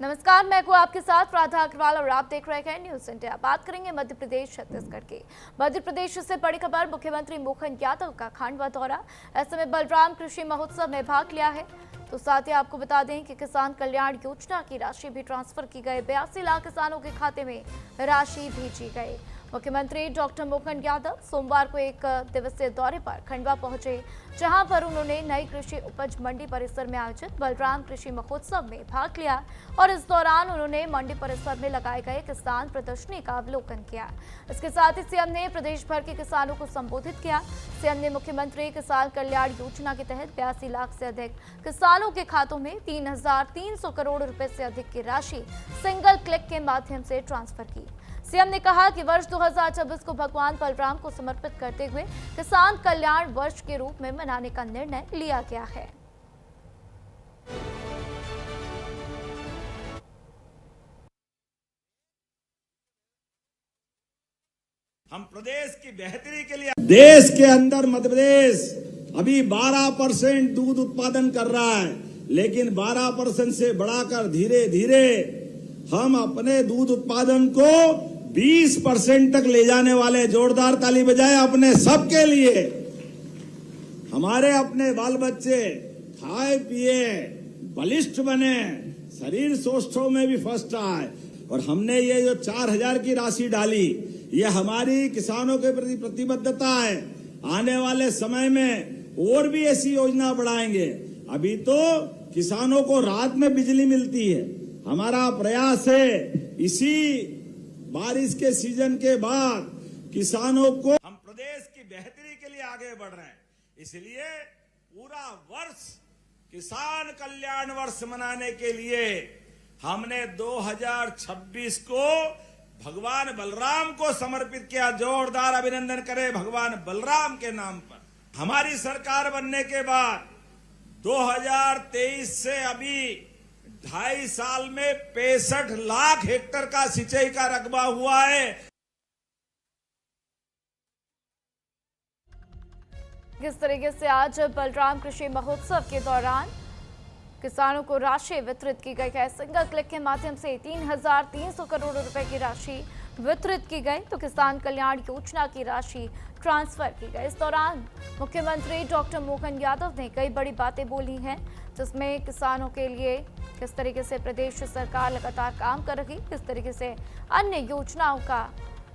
नमस्कार, मैं हूँ आपके साथ राधा अग्रवाल और आप देख रहे हैं न्यूज इंडिया। बात करेंगे मध्य प्रदेश छत्तीसगढ़ की। मध्य प्रदेश से बड़ी खबर, मुख्यमंत्री मोहन यादव का खांडवा दौरा। ऐसे में बलराम कृषि महोत्सव में भाग लिया है। तो साथ ही आपको बता दें कि किसान कल्याण योजना की राशि भी ट्रांसफर की गई। 82 लाख किसानों के खाते में राशि भेजी गई। मुख्यमंत्री डॉक्टर मोहन यादव सोमवार को एक दिवसीय दौरे पर खंडवा पहुंचे, जहां पर उन्होंने नई कृषि उपज मंडी परिसर में आयोजित बलराम कृषि महोत्सव में भाग लिया और इस दौरान उन्होंने मंडी परिसर में लगाए गए किसान प्रदर्शनी का अवलोकन किया। इसके साथ ही सीएम ने प्रदेश भर के किसानों को संबोधित किया। सीएम ने मुख्यमंत्री किसान कल्याण योजना के तहत 82 लाख से अधिक किसानों के खातों में 3,300 करोड़ रुपए से अधिक की राशि सिंगल क्लिक के माध्यम से ट्रांसफर की। सीएम ने कहा कि वर्ष 2026 को भगवान बलराम को समर्पित करते हुए किसान कल्याण वर्ष के रूप में मनाने का निर्णय लिया गया है। हम प्रदेश की बेहतरी के लिए देश के अंदर मध्य प्रदेश अभी 12% दूध उत्पादन कर रहा है, लेकिन 12% से बढ़ाकर धीरे धीरे हम अपने दूध उत्पादन को 20% तक ले जाने वाले। जोरदार ताली बजाएं अपने सबके लिए। हमारे अपने बाल बच्चे खाए पिए बलिष्ठ बने, शरीर सौष्ठव में भी फर्स्ट आए। और हमने ये जो 4,000 की राशि डाली, ये हमारी किसानों के प्रति प्रतिबद्धता है। आने वाले समय में और भी ऐसी योजना बढ़ाएंगे। अभी तो किसानों को रात में बिजली मिलती है। हमारा प्रयास है इसी बारिश के सीजन के बाद किसानों को, हम प्रदेश की बेहतरी के लिए आगे बढ़ रहे हैं। इसलिए पूरा वर्ष किसान कल्याण वर्ष मनाने के लिए हमने 2026 को भगवान बलराम को समर्पित किया। जोरदार अभिनंदन करें भगवान बलराम के नाम पर। हमारी सरकार बनने के बाद 2023 से अभी 2.5 साल में 65 लाख हेक्टेयर का सिंचाई का रकबा हुआ है। किस तरीके से आज बलराम कृषि महोत्सव के दौरान किसानों को राशि वितरित की गई है। सिंगल क्लिक के माध्यम से 3,300 करोड़ रुपए की राशि वितरित की गई, तो किसान कल्याण योजना की राशि ट्रांसफर की गई। इस दौरान मुख्यमंत्री डॉक्टर मोहन यादव ने कई बड़ी बातें बोली हैं, जिसमें किसानों के लिए किस तरीके से प्रदेश सरकार लगातार काम कर रही, किस तरीके से अन्य योजनाओं का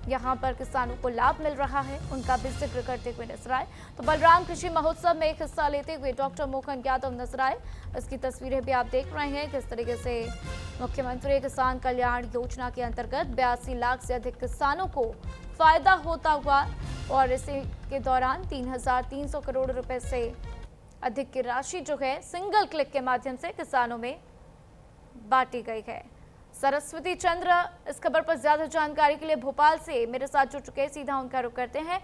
यहाँ पर किसानों को लाभ मिल रहा है, उनका भी जिक्र करते हुए नजर आए। तो बलराम कृषि महोत्सव में एक हिस्सा लेते हुए डॉक्टर मोहन यादव नजर आए। इसकी तस्वीरें भी आप देख रहे हैं, किस तरीके से मुख्यमंत्री किसान कल्याण योजना के अंतर्गत 82 लाख से अधिक किसानों को फायदा होता हुआ और इसी के दौरान 3,300 करोड़ रुपए से अधिक की राशि जो है सिंगल क्लिक के माध्यम से किसानों में बांटी गई है। सरस्वती चंद्र इस खबर पर ज्यादा जानकारी के लिए भोपाल से मेरे साथ जुड़ चुके हैं, सीधा उनका रुख करते हैं।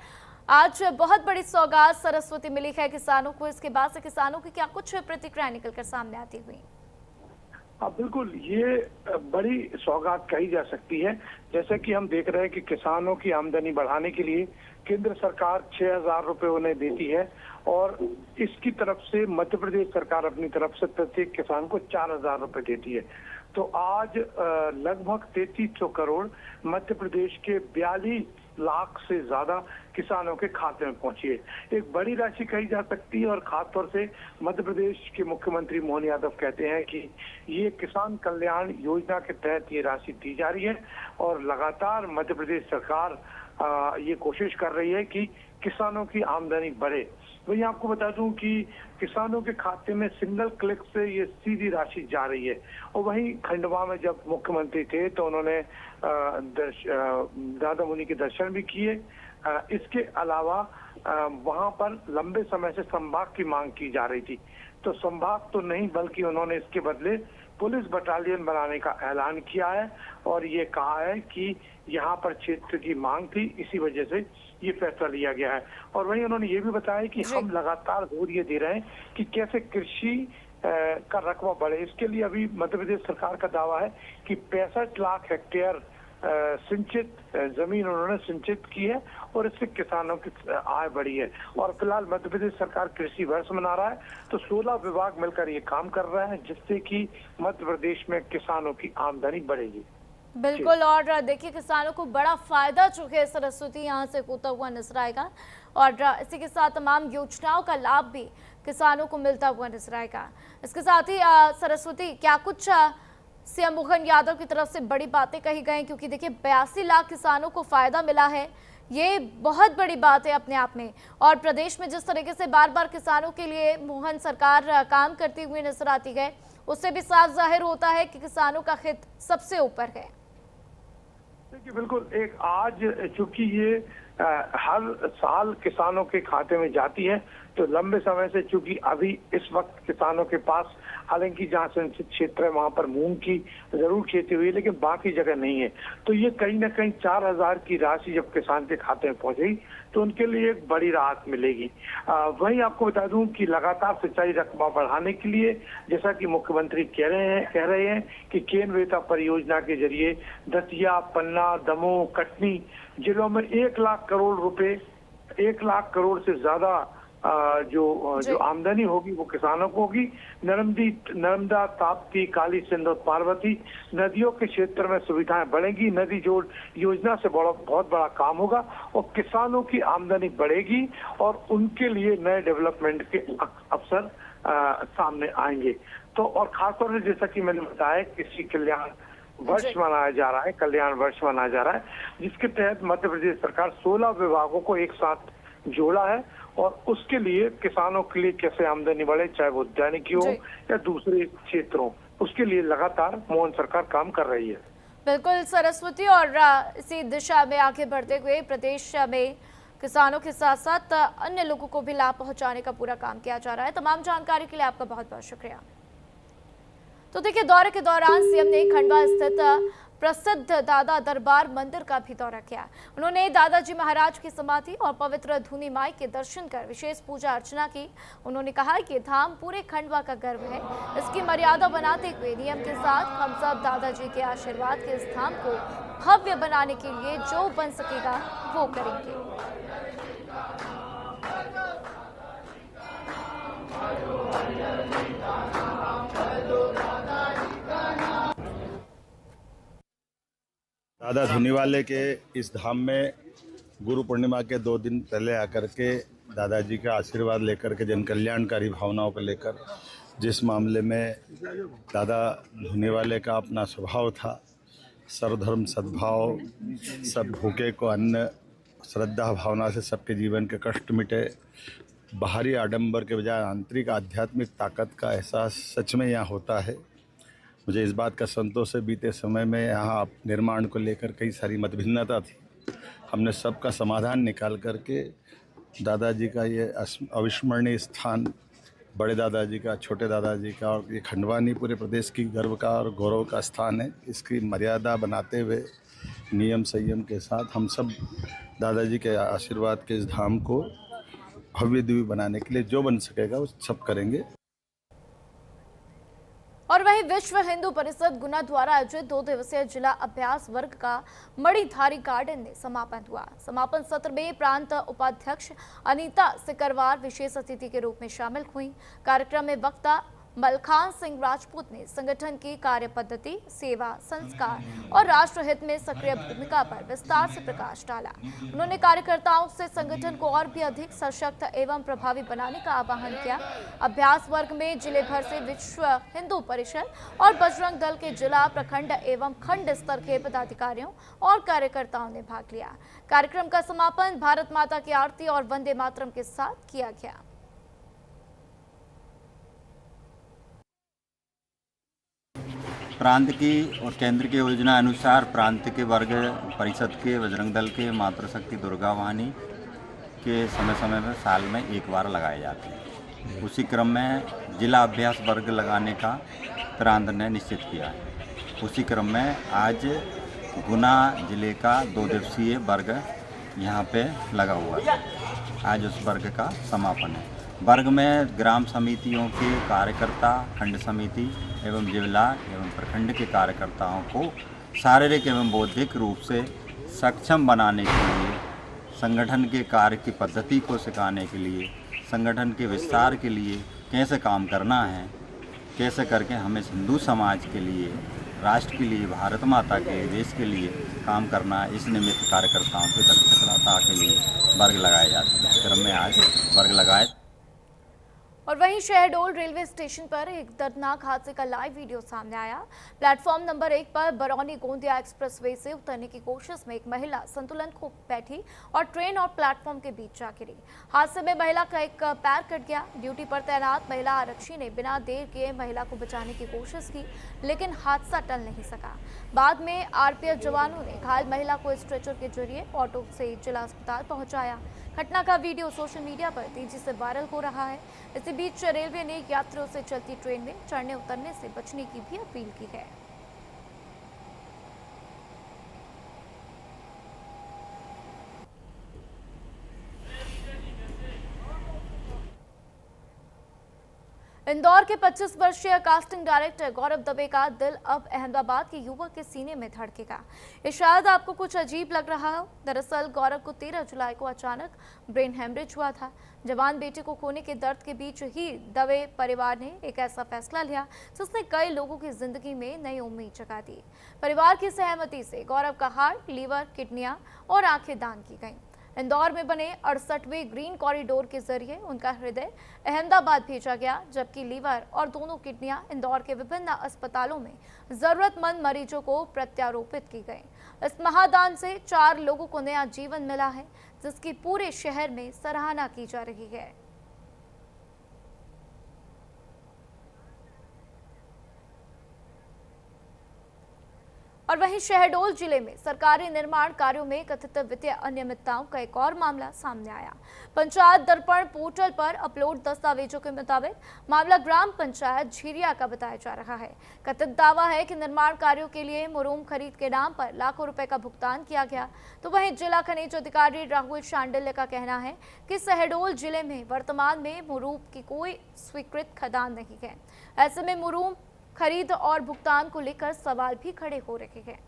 आज बहुत बड़ी सौगात सरस्वती मिली है किसानों को, इसके बाद से किसानों की क्या कुछ प्रतिक्रिया निकलकर सामने आती हुई? हाँ बिल्कुल, ये बड़ी सौगात कही जा सकती है। जैसे कि हम देख रहे हैं कि किसानों की आमदनी बढ़ाने के लिए केंद्र सरकार 6,000 रुपए उन्हें देती है और इसकी तरफ से मध्य प्रदेश सरकार अपनी तरफ से प्रत्येक किसान को 4,000 रुपए देती है। तो आज लगभग 3,300 करोड़ मध्य प्रदेश के 42 लाख से ज्यादा किसानों के खाते में पहुंची है। एक बड़ी राशि कही जा सकती है और खासतौर से मध्य प्रदेश के मुख्यमंत्री मोहन यादव कहते हैं कि ये किसान कल्याण योजना के तहत ये राशि दी जा रही है और लगातार मध्य प्रदेश सरकार ये कोशिश कर रही है कि किसानों की आमदनी बढ़े। वही आपको बता दूं कि किसानों के खाते में सिंगल क्लिक से ये सीधी राशि जा रही है। और वहीं खंडवा में जब मुख्यमंत्री थे तो उन्होंने दादा मुनि के दर्शन भी किए। इसके अलावा वहां पर लंबे समय से संभाग की मांग की जा रही थी, तो संभाग तो नहीं बल्कि उन्होंने इसके बदले पुलिस बटालियन बनाने का ऐलान किया है और ये कहा है कि यहाँ पर क्षेत्र की मांग थी, इसी वजह से ये फैसला लिया गया है। और वहीं उन्होंने ये भी बताया कि हम लगातार जोर ये दे रहे हैं कि कैसे कृषि का रकबा बढ़े। इसके लिए अभी मध्य प्रदेश सरकार का दावा है कि 65 लाख हेक्टेयर सिंचित जमीन उन्होंने सिंचित की है और इससे किसानों की आय बढ़ी है। और फिलहाल मध्य प्रदेश सरकार कृषि वर्ष मना रहा है, तो 16 विभाग मिलकर ये काम कर रहे हैं जिससे कि मध्य प्रदेश में किसानों की आमदनी बढ़ेगी। बिल्कुल, और देखिए किसानों को बड़ा फायदा चूंकि सरस्वती यहाँ से होता हुआ नजर आएगा और इसी के साथ तमाम योजनाओं का लाभ भी किसानों को मिलता हुआ नजर आएगा। इसके साथ ही सरस्वती, क्या कुछ सीएम मोहन यादव की तरफ से बड़ी बातें कही गई? क्योंकि देखिए 82 लाख किसानों को फायदा मिला है, ये बहुत बड़ी बात है अपने आप में। और प्रदेश में जिस तरीके से बार बार किसानों के लिए मोहन सरकार काम करती हुई नजर आती है, उससे भी साफ जाहिर होता है कि किसानों का हित सबसे ऊपर है। देखिए बिल्कुल, एक आज चूंकि ये हर साल किसानों के खाते में जाती है, तो लंबे समय से चूंकि अभी इस वक्त किसानों के पास हालांकि जहाँ सिंचित क्षेत्र है वहां पर मूंग की जरूर खेती हुई है, लेकिन बाकी जगह नहीं है। तो ये कहीं ना कहीं 4000 की राशि जब किसान के खाते में पहुंचेगी तो उनके लिए एक बड़ी राहत मिलेगी। वहीं आपको बता दूं कि लगातार सिंचाई रकबा बढ़ाने के लिए जैसा कि मुख्यमंत्री कह रहे हैं कि केन बेतवा परियोजना के जरिए दतिया, पन्ना, दमोह, कटनी जिलों में 1 लाख करोड़ रुपए, 1 लाख करोड़ से ज्यादा जो आमदनी होगी वो किसानों को होगी। नर्मदा, ताप्ती, काली सिंध और पार्वती नदियों के क्षेत्र में सुविधाएं बढ़ेंगी। नदी जोड़ योजना से बहुत बड़ा काम होगा और किसानों की आमदनी बढ़ेगी और उनके लिए नए डेवलपमेंट के अवसर सामने आएंगे। तो और खासतौर से जैसा कि मैंने बताया, कृषि कल्याण वर्ष मनाया जा रहा है, कल्याण वर्ष मनाया जा रहा है, जिसके तहत मध्य प्रदेश सरकार 16 विभागों को एक साथ जोड़ा है और उसके लिए किसानों के लिए कैसे आमदनी बढ़े, चाहे वो उद्यानिकी हो या दूसरे क्षेत्रों, उसके लिए लगातार मोहन सरकार काम कर रही है। बिल्कुल सरस्वती, और इसी दिशा में आगे बढ़ते हुए प्रदेश में किसानों के साथ साथ अन्य लोगों को भी लाभ पहुंचाने का पूरा काम किया जा रहा है। तमाम जानकारी के लिए आपका बहुत बहुत शुक्रिया। तो देखिए, दौरे के दौरान सीएम ने खंडवा स्थित प्रसिद्ध दादा दरबार मंदिर का भी दौरा किया। उन्होंने दादाजी महाराज की समाधि और पवित्र धुनी माई के दर्शन कर विशेष पूजा अर्चना की। उन्होंने कहा कि धाम पूरे खंडवा का गर्व है, इसकी मर्यादा बनाते हुए नियम के साथ हम सब दादाजी के आशीर्वाद के इस धाम को भव्य बनाने के लिए जो बन सकेगा वो करेंगे। दादा धुनीवाले के इस धाम में गुरु पूर्णिमा के 2 दिन पहले आकर के दादाजी का आशीर्वाद लेकर के जन कल्याणकारी भावनाओं को लेकर, जिस मामले में दादा धुनीवाले का अपना स्वभाव था, सर्वधर्म सद्भाव, सब भूखे को अन्न, श्रद्धा भावना से सबके जीवन के कष्ट मिटे, बाहरी आडंबर के बजाय आंतरिक आध्यात्मिक ताकत का एहसास सच में यहाँ होता है। मुझे इस बात का संतोष है, बीते समय में यहाँ निर्माण को लेकर कई सारी मतभिन्नता थी, हमने सबका समाधान निकाल करके दादाजी का ये अविस्मरणीय स्थान, बड़े दादाजी का, छोटे दादाजी का और ये खंडवा नहीं पूरे प्रदेश की गर्व का और गौरव का स्थान है। इसकी मर्यादा बनाते हुए नियम संयम के साथ हम सब दादाजी के आशीर्वाद के इस धाम को भव्य दिव्य बनाने के लिए जो बन सकेगा वो सब करेंगे। और वहीं विश्व हिंदू परिषद गुना द्वारा आयोजित 2 दिवसीय जिला अभ्यास वर्ग का मणिधारी गार्डन में समापन हुआ। समापन सत्र में प्रांत उपाध्यक्ष अनीता सिकरवार विशेष अतिथि के रूप में शामिल हुई। कार्यक्रम में वक्ता मलखान सिंह राजपूत ने संगठन की कार्य पद्धति, सेवा, संस्कार और राष्ट्रहित में सक्रिय भूमिका पर विस्तार से प्रकाश डाला। उन्होंने कार्यकर्ताओं से संगठन को और भी अधिक सशक्त एवं प्रभावी बनाने का आह्वान किया। अभ्यास वर्ग में जिले भर से विश्व हिंदू परिषद और बजरंग दल के जिला, प्रखंड एवं खंड स्तर के पदाधिकारियों और कार्यकर्ताओं ने भाग लिया। कार्यक्रम का समापन भारत माता की आरती और वंदे मातरम के साथ किया गया। प्रांत की और केंद्र की योजना अनुसार प्रांत के वर्ग परिषद के, बजरंग दल के, मातृशक्ति दुर्गा वाहिनी के समय समय में साल में एक बार लगाए जाते हैं। उसी क्रम में जिला अभ्यास वर्ग लगाने का प्रांत ने निश्चित किया है। उसी क्रम में आज गुना जिले का 2 दिवसीय वर्ग यहाँ पे लगा हुआ है। आज उस वर्ग का समापन है। वर्ग में ग्राम समितियों के कार्यकर्ता, खंड समिति एवं जिला एवं प्रखंड के कार्यकर्ताओं को शारीरिक एवं बौद्धिक रूप से सक्षम बनाने के लिए, संगठन के कार्य की पद्धति को सिखाने के लिए, संगठन के विस्तार के लिए कैसे काम करना है, कैसे करके हमें हिंदू समाज के लिए, राष्ट्र के लिए, भारत माता के लिए, देश के लिए काम करना है। इस निमित्त कार्यकर्ताओं की दक्षता के लिए वर्ग लगाए जाते हैं। इस क्रम में आज वर्ग लगाए। और वहीं शहडोल रेलवे स्टेशन पर एक दर्दनाक हादसे का लाइव वीडियो सामने आया। प्लेटफॉर्म नंबर 1 पर बरौनी गोंदिया एक्सप्रेसवे से उतरने की कोशिश में एक महिला संतुलन खो बैठी और ट्रेन और प्लेटफॉर्म के बीच जा गिरी। हादसे में महिला का एक पैर कट गया। ड्यूटी पर तैनात महिला आरक्षी ने बिना देर किए महिला को बचाने की कोशिश की, लेकिन हादसा टल नहीं सका। बाद में आरपीएफ जवानों ने घायल महिला को स्ट्रेचर के जरिए ऑटो से जिला अस्पताल पहुंचाया। घटना का वीडियो सोशल मीडिया पर तेजी से वायरल हो रहा है। इसी बीच रेलवे ने यात्रियों से चलती ट्रेन में चढ़ने उतरने से बचने की भी अपील की है। इंदौर के 25 वर्षीय कास्टिंग डायरेक्टर गौरव दवे का दिल अब अहमदाबाद के युवक के सीने में धड़केगा। ये शायद आपको कुछ अजीब लग रहा हो। दरअसल गौरव को 13 जुलाई को अचानक ब्रेन हेमरेज हुआ था। जवान बेटे को खोने के दर्द के बीच ही दवे परिवार ने एक ऐसा फैसला लिया जिसने कई लोगों की जिंदगी में नई उम्मीद जगा दी। परिवार की सहमति से गौरव का हार्ट, लीवर, किडनियां और आंखें दान की गईं। इंदौर में बने 68वें ग्रीन कॉरिडोर के जरिए उनका हृदय अहमदाबाद भेजा गया, जबकि लीवर और दोनों किडनियां इंदौर के विभिन्न अस्पतालों में जरूरतमंद मरीजों को प्रत्यारोपित की गई। इस महादान से 4 लोगों को नया जीवन मिला है, जिसकी पूरे शहर में सराहना की जा रही है। और वहीं शहडोल जिले में सरकारी निर्माण कार्यों में कथित वित्तीय अनियमितताओं का एक और मामला सामने आया। पंचायत दर्पण पोर्टल पर अपलोड दस्तावेजों के मुताबिक मामला ग्राम पंचायत झीरिया का बताया जा रहा है। कथित दावा है कि निर्माण कार्यों के लिए मुरूम खरीद के नाम पर लाखों रुपए का भुगतान किया गया। तो वहीं जिला खनिज अधिकारी राहुल शांडिल्य का कहना है कि शहडोल जिले में वर्तमान में मुरूम की कोई स्वीकृत खदान नहीं है। ऐसे में मुरूम खरीद और भुगतान को लेकर सवाल भी खड़े हो रहे हैं।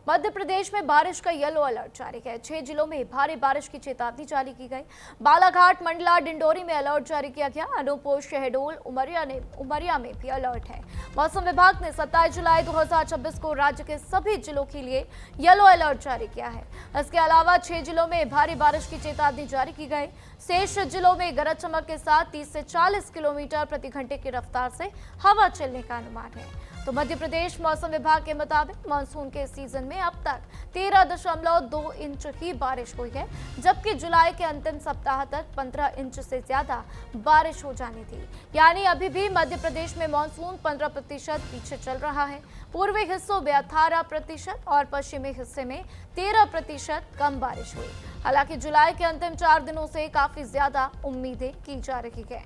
मध्य प्रदेश में बारिश का येलो अलर्ट जारी है। 6 जिलों में भारी बारिश की चेतावनी जारी की गई। बालाघाट, मंडला, डिंडोरी में अलर्ट जारी किया गया। अनूपपुर, शहडोल, उमरिया में भी अलर्ट है। मौसम विभाग ने 27 जुलाई 2026 को राज्य के सभी जिलों के लिए येलो अलर्ट जारी किया है। इसके अलावा 6 जिलों में भारी बारिश की चेतावनी जारी की गई। शेष जिलों में गरज चमक के साथ 30 से 40 किलोमीटर प्रति घंटे की रफ्तार से हवा चलने का अनुमान है। तो मध्य प्रदेश मौसम विभाग के मुताबिक मानसून के सीजन में अब तक 13.2 इंच ही बारिश हुई है, जबकि जुलाई के अंतिम सप्ताह तक 15 इंच से ज्यादा बारिश हो जानी थी। यानी अभी भी मध्य प्रदेश में मानसून 15% पीछे चल रहा है। पूर्वी हिस्सों में 18% और पश्चिमी हिस्से में 13% कम बारिश हुई। हालांकि जुलाई के अंतिम 4 दिनों से काफी ज्यादा उम्मीदें की जा रही है।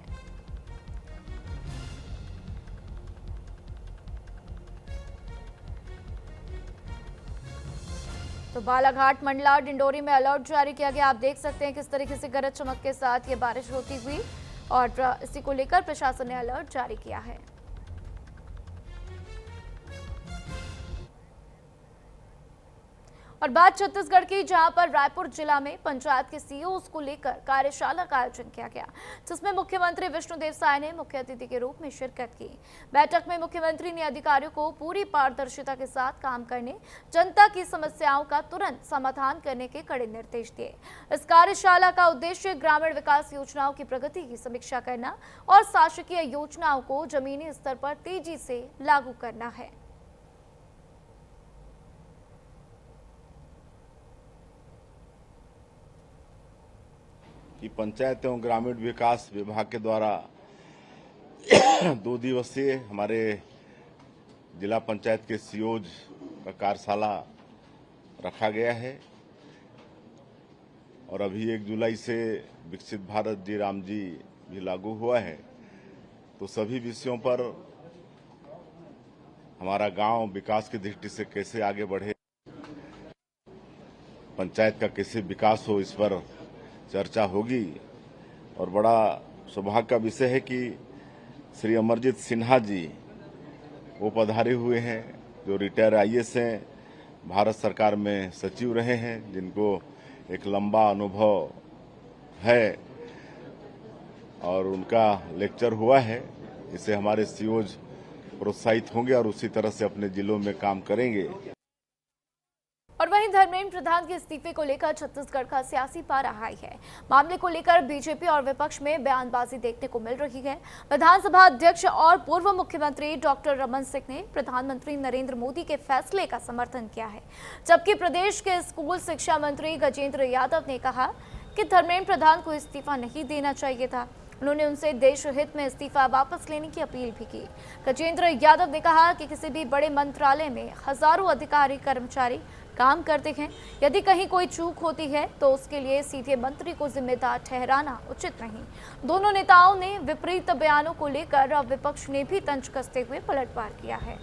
तो बालाघाट, मंडला, डिंडोरी में अलर्ट जारी किया गया। आप देख सकते हैं किस तरीके से गरज चमक के साथ ये बारिश होती हुई, और इसी को लेकर प्रशासन ने अलर्ट जारी किया है। और बात छत्तीसगढ़ की, जहां पर रायपुर जिला में पंचायत के सीईओज को लेकर कार्यशाला का आयोजन किया गया, जिसमें मुख्यमंत्री विष्णुदेव साय ने मुख्य अतिथि के रूप में शिरकत की। बैठक में मुख्यमंत्री ने अधिकारियों को पूरी पारदर्शिता के साथ काम करने, जनता की समस्याओं का तुरंत समाधान करने के कड़े निर्देश दिए। इस कार्यशाला का उद्देश्य ग्रामीण विकास योजनाओं की प्रगति की समीक्षा करना और शासकीय योजनाओं को जमीनी स्तर पर तेजी से लागू करना है। कि पंचायत एवं ग्रामीण विकास विभाग के द्वारा 2 दिवसीय हमारे जिला पंचायत के सीईओज का कार्यशाला रखा गया है। और अभी 1 जुलाई से विकसित भारत जी राम जी भी लागू हुआ है, तो सभी विषयों पर हमारा गांव विकास की दृष्टि से कैसे आगे बढ़े, पंचायत का कैसे विकास हो, इस पर चर्चा होगी। और बड़ा सौभाग्य का विषय है कि श्री अमरजीत सिन्हा जी वो पधारे हुए हैं, जो रिटायर आईएएस हैं, भारत सरकार में सचिव रहे हैं, जिनको एक लंबा अनुभव है और उनका लेक्चर हुआ है। इससे हमारे सीओज प्रोत्साहित होंगे और उसी तरह से अपने जिलों में काम करेंगे। और वहीं धर्मेंद्र प्रधान के इस्तीफे को लेकर छत्तीसगढ़ का सियासी पारा हाई है। मामले को लेकर बीजेपी और विपक्ष में बयानबाजी देखने को मिल रही है। विधानसभा अध्यक्ष और पूर्व मुख्यमंत्री डॉक्टर रमन सिंह ने प्रधानमंत्री नरेंद्र मोदी के फैसले का समर्थन किया है, जबकि प्रदेश के स्कूल शिक्षा मंत्री गजेंद्र यादव ने कहा कि धर्मेंद्र प्रधान को इस्तीफा नहीं देना चाहिए था। उन्होंने उनसे देश हित में इस्तीफा वापस लेने की अपील भी की। गजेंद्र यादव ने कहा कि किसी भी बड़े मंत्रालय में हजारों अधिकारी कर्मचारी काम करते हैं। यदि कहीं कोई चूक होती है तो उसके लिए सीधे मंत्री को जिम्मेदार ठहराना उचित नहीं। दोनों नेताओं ने विपरीत बयानों को लेकर अब विपक्ष ने भी तंज कसते हुए पलटवार किया है।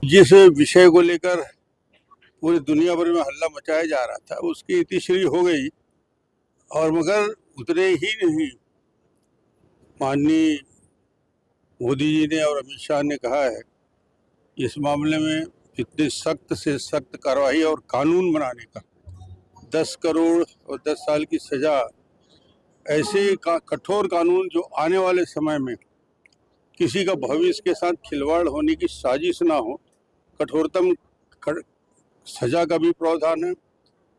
जिस विषय को लेकर पूरी दुनिया भर में हल्ला मचाया जा रहा था, उसकी इतिश्री हो गई, और मगर उतने ही नहीं, माननीय मोदी जी ने और अमित शाह ने कहा है इस मामले में इतनी सख्त से सख्त कार्रवाई और कानून बनाने का, 10 करोड़ और 10 साल की सजा, ऐसे कठोर कानून जो आने वाले समय में किसी का भविष्य के साथ खिलवाड़ होने की साजिश ना हो, कठोरतम सजा का भी प्रावधान है।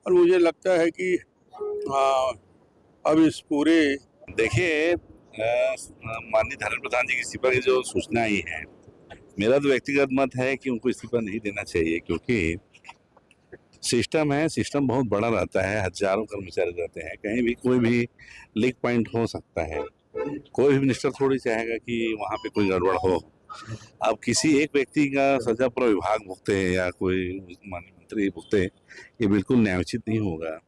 और मुझे लगता है कि अब इस पूरे देखिए, माननीय धर्मेंद्र प्रधान जी की इस्तीफा की जो सूचना आई है, मेरा तो व्यक्तिगत मत है कि उनको इस्तीफा नहीं देना चाहिए, क्योंकि सिस्टम है, सिस्टम बहुत बड़ा रहता है, हजारों कर्मचारी रहते हैं, कहीं भी कोई भी लीक पॉइंट हो सकता है। कोई भी मिनिस्टर थोड़ी चाहेगा कि वहाँ पे कोई गड़बड़ हो। अब किसी एक व्यक्ति का सजा पूरा विभाग भुगते या कोई माननीय मंत्री भुगते, ये बिल्कुल न्यायोचित नहीं होगा।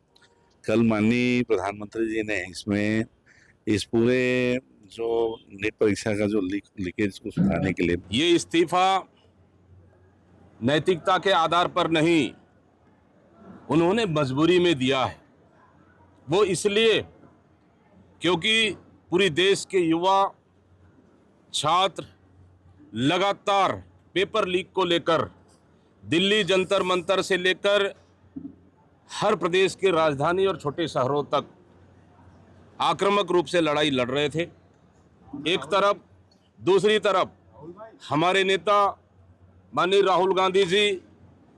कल माननीय प्रधानमंत्री जी ने इसमें इस पूरे जो नीट परीक्षा का जो लीकेज को सुधारने के लिए, ये इस्तीफा नैतिकता के आधार पर नहीं, उन्होंने मजबूरी में दिया है। वो इसलिए क्योंकि पूरी देश के युवा छात्र लगातार पेपर लीक को लेकर दिल्ली जंतर मंतर से लेकर हर प्रदेश के राजधानी और छोटे शहरों तक आक्रामक रूप से लड़ाई लड़ रहे थे एक तरफ। दूसरी तरफ हमारे नेता माननीय राहुल गांधी जी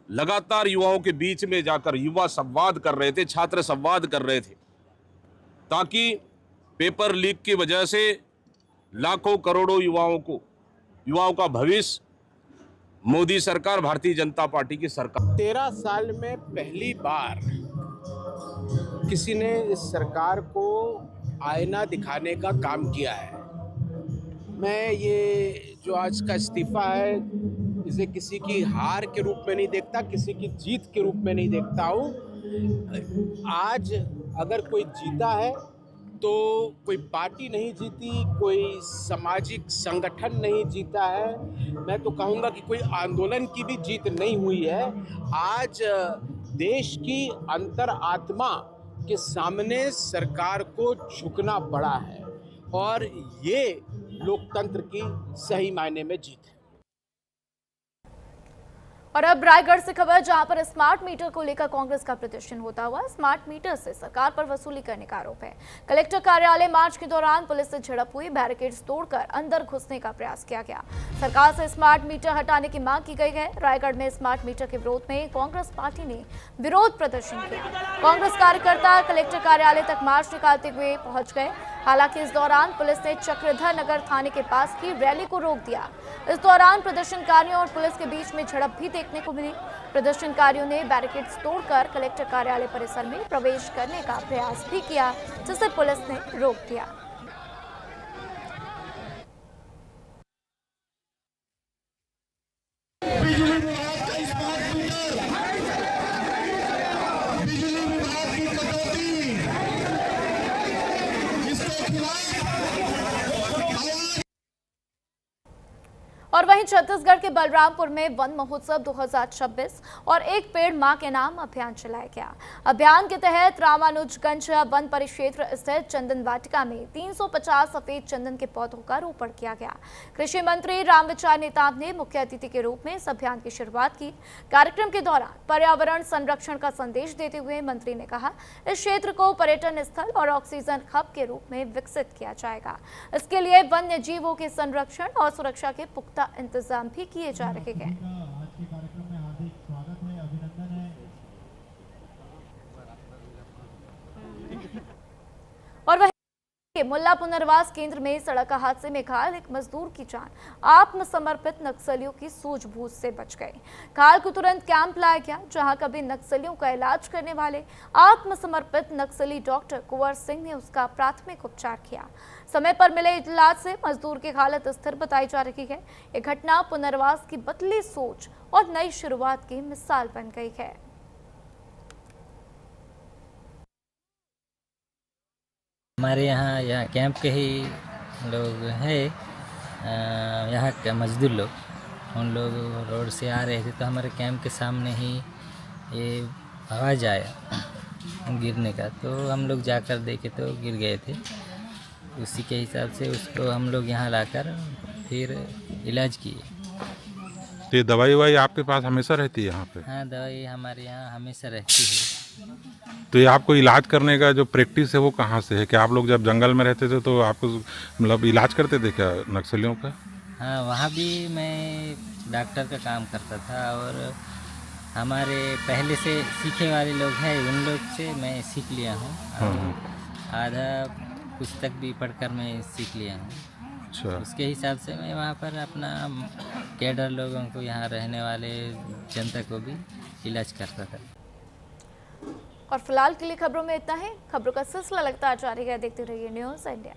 लगातार युवाओं के बीच में जाकर युवा संवाद कर रहे थे, छात्र संवाद कर रहे थे, ताकि पेपर लीक की वजह से लाखों करोड़ों युवाओं का भविष्य मोदी सरकार, भारतीय जनता पार्टी की सरकार। 13 साल में पहली बार किसी ने इस सरकार को आईना दिखाने का काम किया है। मैं ये जो आज का इस्तीफा है, इसे किसी की हार के रूप में नहीं देखता, किसी की जीत के रूप में नहीं देखता हूँ। आज अगर कोई जीता है तो कोई पार्टी नहीं जीती, कोई सामाजिक संगठन नहीं जीता है, मैं तो कहूँगा कि कोई आंदोलन की भी जीत नहीं हुई है। आज देश की अंतरात्मा के सामने सरकार को झुकना पड़ा है, और ये लोकतंत्र की सही मायने में जीत है। और अब रायगढ़ से खबर, जहां पर स्मार्ट मीटर को लेकर कांग्रेस का प्रदर्शन होता हुआ स्मार्ट मीटर से सरकार पर वसूली करने का आरोप है। कलेक्टर कार्यालय मार्च के दौरान पुलिस से झड़प हुई, बैरिकेड्स तोड़कर अंदर घुसने का प्रयास किया गया। सरकार से स्मार्ट मीटर हटाने की मांग की गई है। रायगढ़ में स्मार्ट मीटर के विरोध में कांग्रेस पार्टी ने विरोध प्रदर्शन किया। कांग्रेस कार्यकर्ता कलेक्टर कार्यालय तक मार्च निकालते हुए पहुंच गए। हालांकि इस दौरान पुलिस ने चक्रधर नगर थाने के पास की रैली को रोक दिया। इस दौरान प्रदर्शनकारियों और पुलिस के बीच में झड़प भी देखने को मिली। प्रदर्शनकारियों ने बैरिकेड्स तोड़कर कलेक्टर कार्यालय परिसर में प्रवेश करने का प्रयास भी किया, जिसे पुलिस ने रोक दिया। वहीं छत्तीसगढ़ के बलरामपुर में वन महोत्सव 2026 और एक पेड़ मां के नाम अभियान चलाया गया। अभियान के तहत रामानुजगंज वन परिक्षेत्र स्थित चंदन वाटिका में 350 सफेद चंदन के पौधों का रोपण किया गया। कृषि मंत्री रामविचार नेताम ने मुख्य अतिथि के रूप में इस अभियान की शुरुआत की। कार्यक्रम के दौरान पर्यावरण संरक्षण का संदेश देते हुए मंत्री ने कहा, इस क्षेत्र को पर्यटन स्थल और ऑक्सीजन हब के रूप में विकसित किया जाएगा। इसके लिए वन्य जीवों के संरक्षण और सुरक्षा के पुख्ता इंतजाम भी किए जा रहे हैं। और वहीं मुल्ला पुनर्वास केंद्र में सड़क हादसे में घायल एक मजदूर की जान आत्मसमर्पित नक्सलियों की सूझबूझ से बच गई। घायल को तुरंत कैंप लाया गया, जहां कभी नक्सलियों का इलाज करने वाले आत्मसमर्पित नक्सली डॉक्टर कुंवर सिंह ने उसका प्राथमिक उपचार किया। समय पर मिले इलाज से मजदूर की हालत स्थिर बताई जा रही है। यह घटना पुनर्वास की बदली सोच और नई शुरुआत की मिसाल बन गई है। हमारे यहाँ कैंप के ही लोग हैं, यहाँ के मजदूर लोग, उन लोग रोड से आ रहे थे तो हमारे कैंप के सामने ही ये आवाज़ आया गिरने का, तो हम लोग जाकर देखे तो गिर गए थे। उसी के हिसाब से उसको हम लोग यहाँ लाकर फिर इलाज किए। तो ये दवाई वाई आपके पास हमेशा रहती है यहाँ पे? हाँ, दवाई हमारे यहाँ हमेशा रहती है। तो ये आपको इलाज करने का जो प्रैक्टिस है वो कहाँ से है? कि आप लोग जब जंगल में रहते थे तो आपको मतलब इलाज करते थे क्या नक्सलियों का? हाँ, वहाँ भी मैं डॉक्टर का काम करता था और हमारे पहले से सीखे वाले लोग हैं, उन लोग से मैं सीख लिया हूँ। आधा पुस्तक भी पढ़कर मैं सीख लिया हूँ। अच्छा। उसके हिसाब से मैं वहाँ पर अपना कैडर लोगों को, यहाँ रहने वाले जनता को भी इलाज करता था। और फिलहाल के लिए खबरों में इतना ही। खबरों का सिलसिला लगातार जारी है, देखते रहिए न्यूज़ इंडिया।